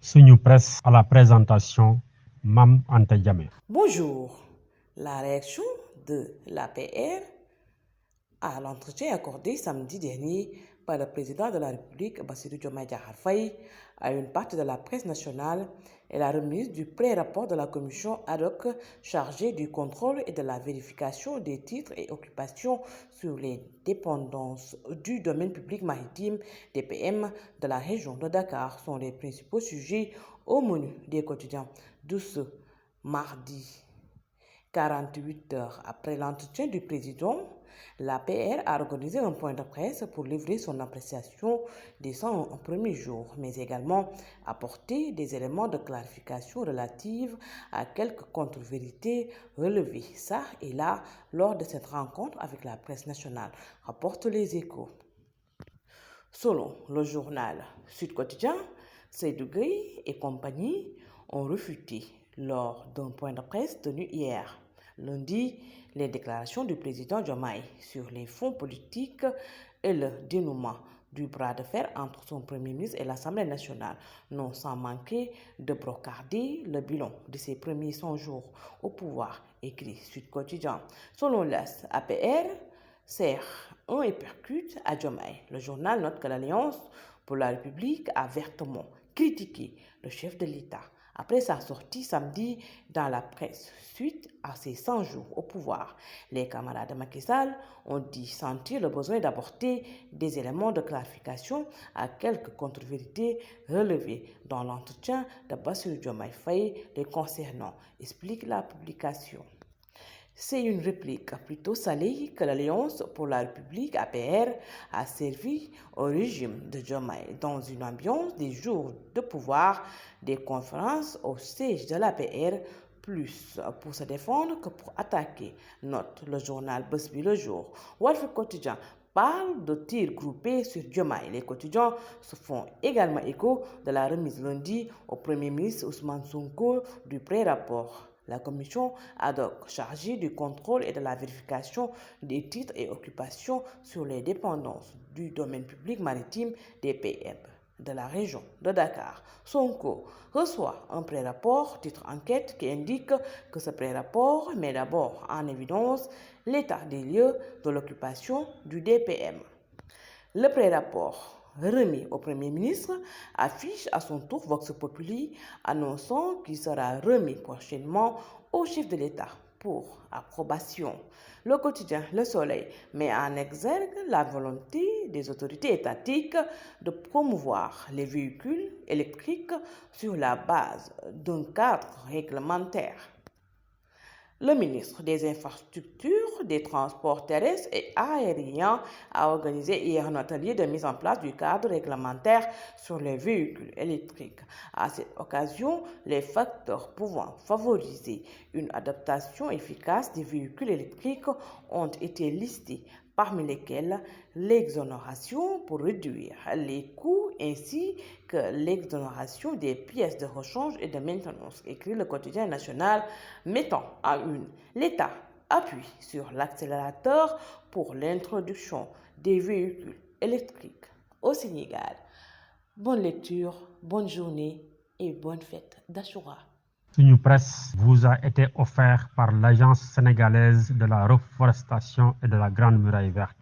Suñu presse à la présentation, Mam Anta Diamé. Bonjour. La réaction de l'APR à l'entretien accordé samedi dernier par le président de la République, Bassirou Diomaye Diakhar Faye, à une partie de la presse nationale est la remise du pré-rapport de la commission ad hoc chargée du contrôle et de la vérification des titres et occupations sur les dépendances du domaine public maritime DPM de la région de Dakar sont les principaux sujets au menu des quotidiens de ce mardi. 48 heures après l'entretien du président, l'APR a organisé un point de presse pour livrer son appréciation des 100 premiers jours, mais également apporter des éléments de clarification relatifs à quelques contre-vérités relevées ça et là lors de cette rencontre avec la presse nationale, rapportent les Échos. Selon le journal Sud Quotidien, Seydou Gueye et compagnie ont refuté lors d'un point de presse tenu hier, lundi, les déclarations du président Diomaye sur les fonds politiques et le dénouement du bras de fer entre son Premier ministre et l'Assemblée nationale, non sans manquer de brocarder le bilan de ses premiers 100 jours au pouvoir, écrit Sud Quotidien. Selon l'APR, sert un uppercut à Diomaye. Le journal note que l'Alliance pour la République a vertement critiqué le chef de l'État après sa sortie samedi dans la presse suite à ses 100 jours au pouvoir. Les camarades de Macky Sall ont dit sentir le besoin d'apporter des éléments de clarification à quelques contre-vérités relevées dans l'entretien de Bassirou Diomaye Faye les concernant, explique la publication. C'est une réplique plutôt salée que l'Alliance pour la République APR a servi au régime de Diomaye dans une ambiance des jours de pouvoir, des conférences au siège de l'APR, plus pour se défendre que pour attaquer, note le journal Buzz-Bi Le Jour. Walf Quotidien parle de tirs groupés sur Diomaye. Les quotidiens se font également écho de la remise lundi au Premier ministre Ousmane Sonko du pré-rapport. La commission ad hoc chargée du contrôle et de la vérification des titres et occupations sur les dépendances du domaine public maritime DPM de la région de Dakar. Sonko reçoit un pré-rapport, titre enquête, qui indique que ce pré-rapport met d'abord en évidence l'état des lieux de l'occupation du DPM. Le pré-rapport remis au Premier ministre affiche à son tour Vox Populi annonçant qu'il sera remis prochainement au chef de l'État pour approbation. Le quotidien Le Soleil met en exergue la volonté des autorités étatiques de promouvoir les véhicules électriques sur la base d'un cadre réglementaire. Le ministre des Infrastructures, des Transports terrestres et aériens a organisé hier un atelier de mise en place du cadre réglementaire sur les véhicules électriques. À cette occasion, les facteurs pouvant favoriser une adaptation efficace des véhicules électriques ont été listés, parmi lesquels l'exonération pour réduire les coûts ainsi que l'exonération des pièces de rechange et de maintenance, écrit le quotidien national, mettant à une l'État appuie sur l'accélérateur pour l'introduction des véhicules électriques au Sénégal. Bonne lecture, bonne journée et bonne fête d'Achoura. Suñu presse vous a été offert par l'Agence sénégalaise de la reforestation et de la Grande Muraille Verte.